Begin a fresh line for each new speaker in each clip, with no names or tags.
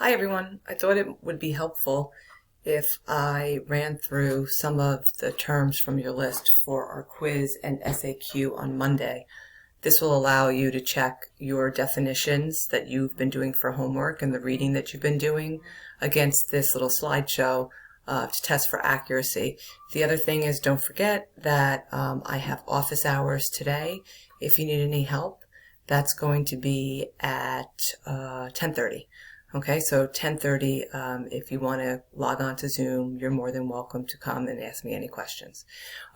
Hi everyone. I thought it would be helpful if I ran through some of the terms from your list for our quiz and SAQ on Monday. This will allow you to check your definitions that you've been doing for homework and the reading that you've been doing against this little slideshow to test for accuracy. The other thing is, don't forget that I have office hours today. If you need any help, that's going to be at 10:30. Okay, so 10:30, if you want to log on to Zoom, you're more than welcome to come and ask me any questions.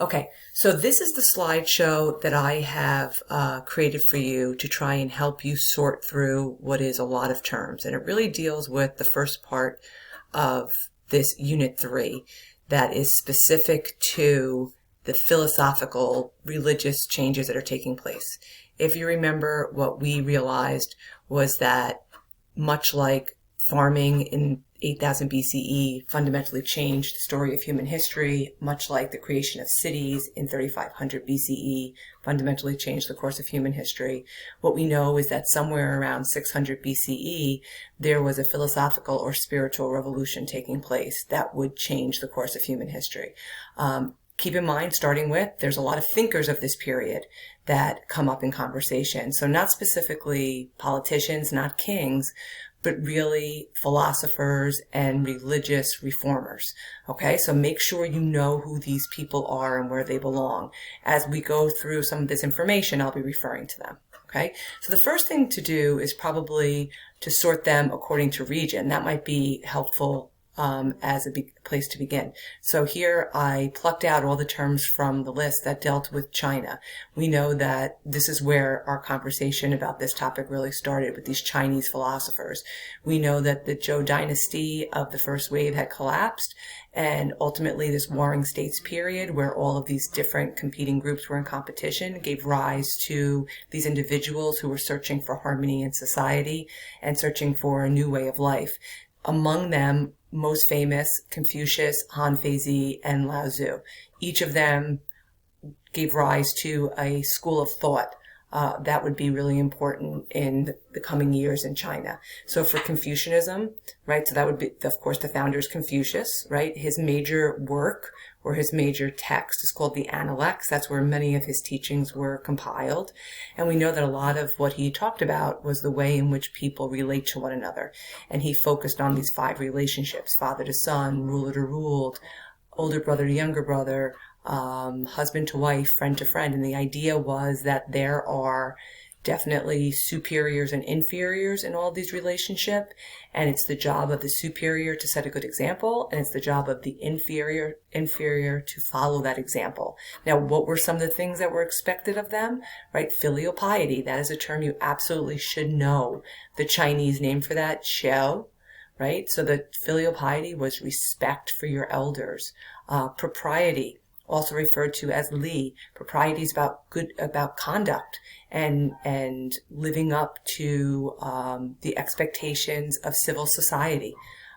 Okay, so this is the slideshow that I have created for you to try and help you sort through what is a lot of terms. And it really deals with the first part of this Unit 3 that is specific to the philosophical, religious changes that are taking place. If you remember, what we realized was that much like farming in 8000 BCE fundamentally changed the story of human history, much like the creation of cities in 3500 BCE fundamentally changed the course of human history, what we know is that somewhere around 600 BCE, there was a philosophical or spiritual revolution taking place that would change the course of human history. Keep in mind, starting with, there's a lot of thinkers of this period that come up in conversation. So not specifically politicians, not kings, but really philosophers and religious reformers. Okay, so make sure you know who these people are and where they belong. As we go through some of this information, I'll be referring to them. Okay, so the first thing to do is probably to sort them according to region. That might be helpful as a place to begin. So here I plucked out all the terms from the list that dealt with China. We know that this is where our conversation about this topic really started, with these Chinese philosophers. We know that the Zhou dynasty of the first wave had collapsed, and ultimately this warring states period, where all of these different competing groups were in competition, gave rise to these individuals who were searching for harmony in society and searching for a new way of life. Among them, most famous, Confucius, Han Feizi, and Lao Tzu. Each of them gave rise to a school of thought that would be really important in the coming years in China. So for Confucianism, right, so that would be, of course, the founder is Confucius, right? His major work or his major text is called the Analects. That's where many of his teachings were compiled. And we know that a lot of what he talked about was the way in which people relate to one another. And he focused on these 5 relationships: father to son, ruler to ruled, older brother to younger brother, husband to wife, friend to friend. And the idea was that there are definitely superiors and inferiors in all these relationships, and it's the job of the superior to set a good example, and it's the job of the inferior to follow that example. Now, what were some of the things that were expected of them? Right, filial piety. That is a term you absolutely should know. The Chinese name for that, qiao, right? So the filial piety was respect for your elders. Propriety, also referred to as li. Propriety is about conduct and living up to the expectations of civil society.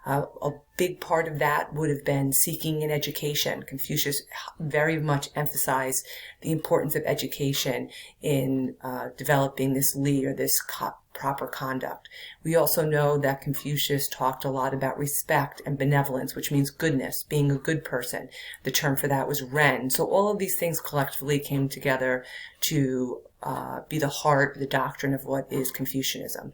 A big part of that would have been seeking an education. Confucius very much emphasized the importance of education in developing this li, or this proper conduct. We also know that Confucius talked a lot about respect and benevolence, which means goodness, being a good person. The term for that was ren. So all of these things collectively came together to be the heart, the doctrine of what is Confucianism.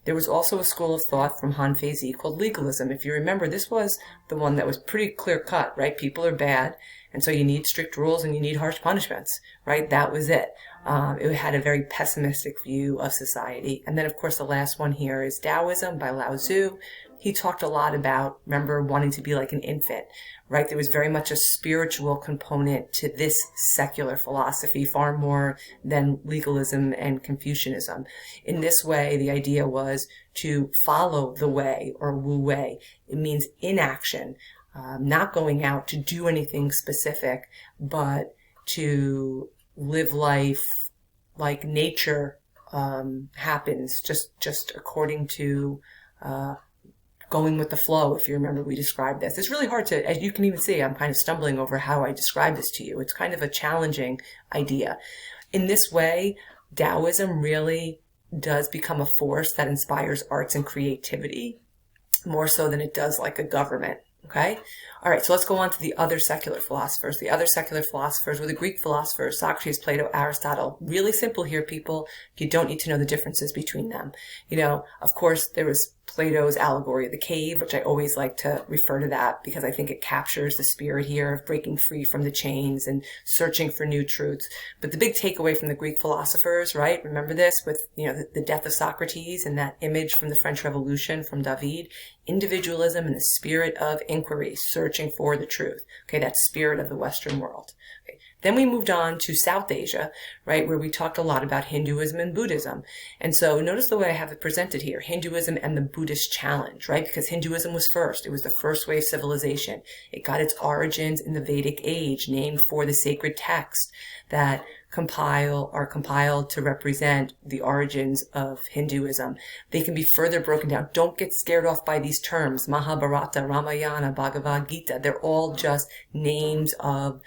There was also a school of thought from Han Feizi called legalism. If you remember, this was the one that was pretty clear cut, right? People are bad, and so you need strict rules and you need harsh punishments, right? That was it. It had a very pessimistic view of society. And then, of course, the last one here is Taoism by Lao Tzu. He talked a lot about, remember, wanting to be like an infant, right? There was very much a spiritual component to this secular philosophy, far more than legalism and Confucianism. In this way, the idea was to follow the way, or wu wei. It means inaction, not going out to do anything specific, but to live life like nature happens, just according to going with the flow. If you remember, we described this. It's really hard to, as you can even see, I'm kind of stumbling over how I describe this to you. It's kind of a challenging idea. In this way, Taoism really does become a force that inspires arts and creativity. more so than it does like a government. Okay? All right, so let's go on to the other secular philosophers. The other secular philosophers were the Greek philosophers, Socrates, Plato, Aristotle. Really simple here, people. You don't need to know the differences between them. Of course, there was Plato's allegory of the cave, which I always like to refer to that because I think it captures the spirit here of breaking free from the chains and searching for new truths. But the big takeaway from the Greek philosophers, right? Remember this with, the death of Socrates and that image from the French Revolution from David, individualism and the spirit of inquiry, searching for the truth. Okay, that spirit of the Western world. Okay. Then we moved on to South Asia, right, where we talked a lot about Hinduism and Buddhism. And so notice the way I have it presented here, Hinduism and the Buddhist challenge, right? Because Hinduism was first. It was the first wave civilization. It got its origins in the Vedic age, named for the sacred texts that are compiled to represent the origins of Hinduism. They can be further broken down. Don't get scared off by these terms. Mahabharata, Ramayana, Bhagavad Gita. They're all just names of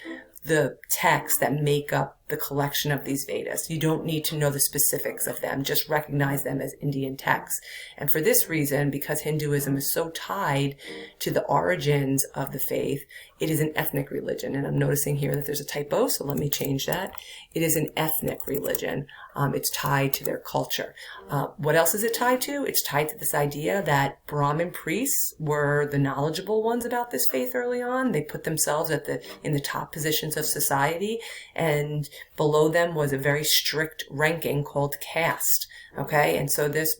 the texts that make up the collection of these Vedas. You don't need to know the specifics of them. Just recognize them as Indian texts. And for this reason, because Hinduism is so tied to the origins of the faith, it is an ethnic religion. And I'm noticing here that there's a typo, so let me change that. It is an ethnic religion. It's tied to their culture. What else is it tied to? It's tied to this idea that Brahmin priests were the knowledgeable ones about this faith early on. They put themselves in the top positions of society, and below them was a very strict ranking called caste. Okay, and so this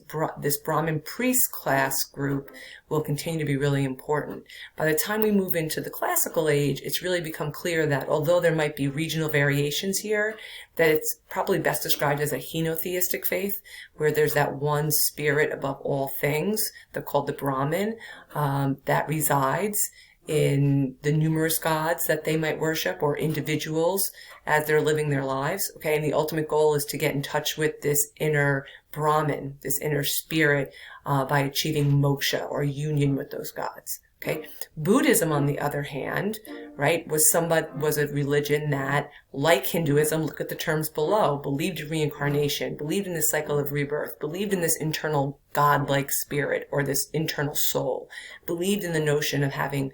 Brahmin priest class group will continue to be really important. By the time we move into the classical age, it's really become clear that although there might be regional variations here, that it's probably best described as a henotheistic faith, where there's that one spirit above all things, they're called the Brahmin, that resides in the numerous gods that they might worship or individuals as they're living their lives. Okay, and the ultimate goal is to get in touch with this inner Brahmin, this inner spirit, by achieving moksha or union with those gods. Okay, Buddhism, on the other hand, right, was a religion that, like Hinduism, look at the terms below, believed in reincarnation, believed in the cycle of rebirth, believed in this internal godlike spirit or this internal soul, believed in the notion of having,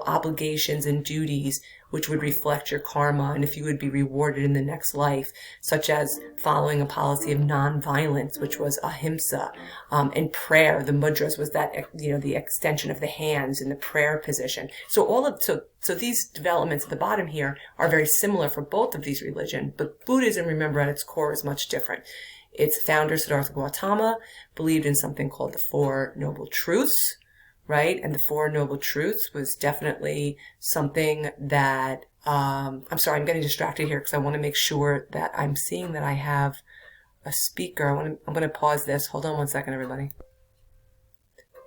obligations and duties which would reflect your karma and if you would be rewarded in the next life, such as following a policy of nonviolence, which was ahimsa, and prayer. The mudras was that, the extension of the hands in the prayer position. So these developments at the bottom here are very similar for both of these religions, but Buddhism, remember, at its core is much different. Its founder, Siddhartha Gautama, believed in something called the Four Noble Truths, right? And the Four Noble Truths was definitely something that, I'm sorry, I'm getting distracted here because I want to make sure that I'm seeing that I have a speaker. I'm going to pause this. Hold on one second, everybody.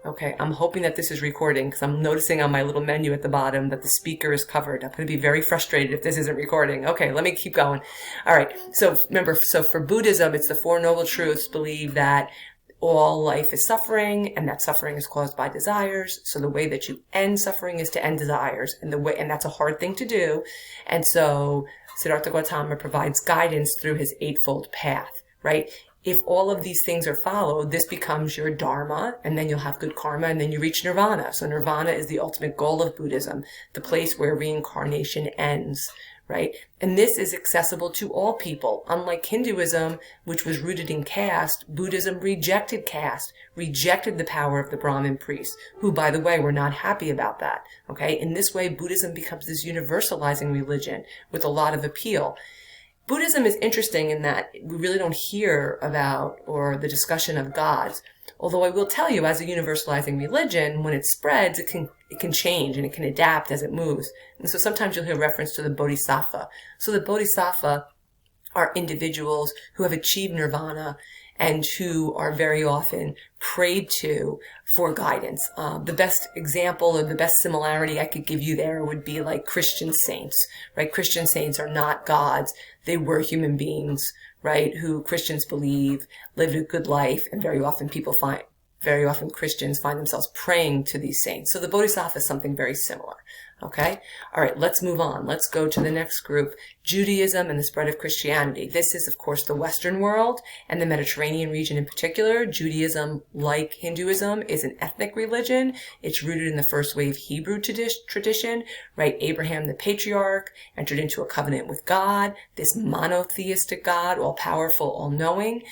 Okay, I'm hoping that this is recording because I'm noticing on my little menu at the bottom that the speaker is covered. I'm going to be very frustrated if this isn't recording. Okay, let me keep going. All right, so remember, for Buddhism, it's the Four Noble Truths believe that all life is suffering and that suffering is caused by desires. So the way that you end suffering is to end desires, and that's a hard thing to do. And so Siddhartha Gautama provides guidance through his eightfold path, right? If all of these things are followed, this becomes your dharma, and then you'll have good karma, and then you reach nirvana. So nirvana is the ultimate goal of Buddhism, the place where reincarnation ends, right? And this is accessible to all people. Unlike Hinduism, which was rooted in caste, Buddhism rejected caste, rejected the power of the Brahmin priests, who, by the way, were not happy about that, okay? In this way, Buddhism becomes this universalizing religion with a lot of appeal. Buddhism is interesting in that we really don't hear about or the discussion of gods. Although I will tell you, as a universalizing religion, when it spreads, it can change and it can adapt as it moves. And so sometimes you'll hear reference to the bodhisattva. So the bodhisattva are individuals who have achieved nirvana and who are very often prayed to for guidance. The best example or the best similarity I could give you there would be like Christian saints, right? Christian saints are not gods. They were human beings, right? Who Christians believe lived a good life, and very often Christians find themselves praying to these saints. So the bodhisattva is something very similar. Okay? All right, let's move on. Let's go to the next group, Judaism and the spread of Christianity. This is, of course, the Western world and the Mediterranean region in particular. Judaism, like Hinduism, is an ethnic religion. It's rooted in the first wave Hebrew tradition, right? Abraham, the patriarch, entered into a covenant with God, this monotheistic God, all-powerful, all-knowing.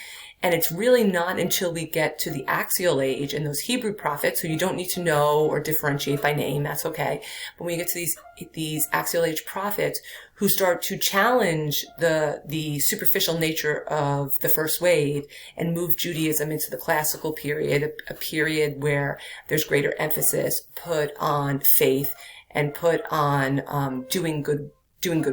And it's really not until we get to the Axial age and those Hebrew prophets, who you don't need to know or differentiate by name, that's okay. But when you get to these Axial age prophets who start to challenge the superficial nature of the first wave and move Judaism into the classical period, a period where there's greater emphasis put on faith and put on doing good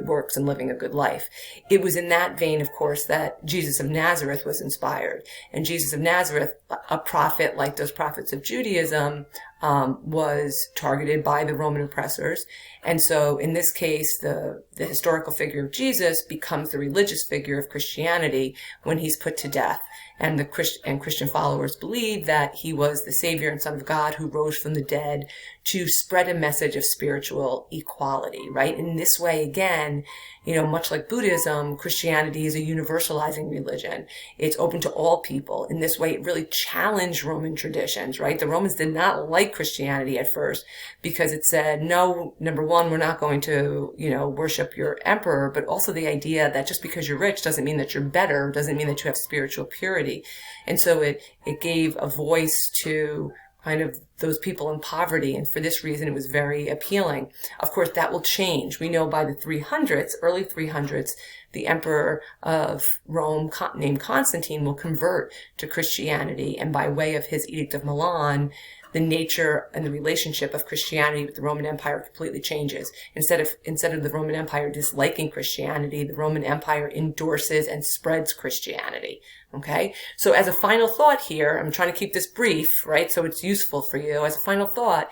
works and living a good life. It was in that vein, of course, that Jesus of Nazareth was inspired. And Jesus of Nazareth, a prophet like those prophets of Judaism, was targeted by the Roman oppressors. And so in this case, the historical figure of Jesus becomes the religious figure of Christianity when he's put to death. And Christian followers believe that he was the Savior and Son of God who rose from the dead to spread a message of spiritual equality, right? In this way, again, much like Buddhism, Christianity is a universalizing religion. It's open to all people. In this way, it really challenged Roman traditions, right? The Romans did not like Christianity at first because it said, no, number one, we're not going to, worship your emperor, but also the idea that just because you're rich doesn't mean that you're better, doesn't mean that you have spiritual purity. And so it gave a voice to kind of those people in poverty, and for this reason it was very appealing. Of course, that will change. We know by the 300s, early 300s, the emperor of Rome, named Constantine, will convert to Christianity, and by way of his Edict of Milan, the nature and the relationship of Christianity with the Roman Empire completely changes. Instead of the Roman Empire disliking Christianity, the Roman Empire endorses and spreads Christianity. Okay? So as a final thought here, I'm trying to keep this brief, right? So it's useful for you. As a final thought,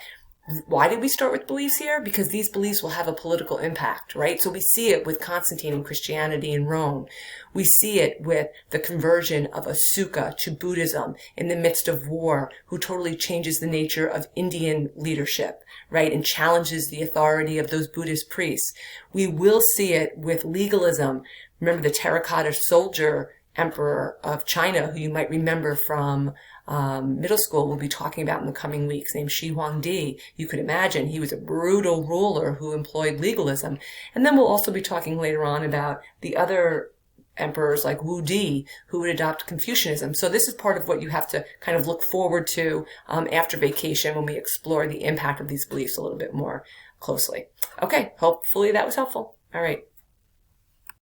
why did we start with beliefs here? Because these beliefs will have a political impact, right? So we see it with Constantine and Christianity in Rome. We see it with the conversion of Asuka to Buddhism in the midst of war, who totally changes the nature of Indian leadership, right? And challenges the authority of those Buddhist priests. We will see it with legalism. Remember the terracotta soldier emperor of China, who you might remember from middle school, we'll be talking about in the coming weeks, named Shi Huangdi. You could imagine he was a brutal ruler who employed legalism. And then we'll also be talking later on about the other emperors like Wu Di, who would adopt Confucianism. So this is part of what you have to kind of look forward to after vacation, when we explore the impact of these beliefs a little bit more closely. Okay, hopefully that was helpful. All right.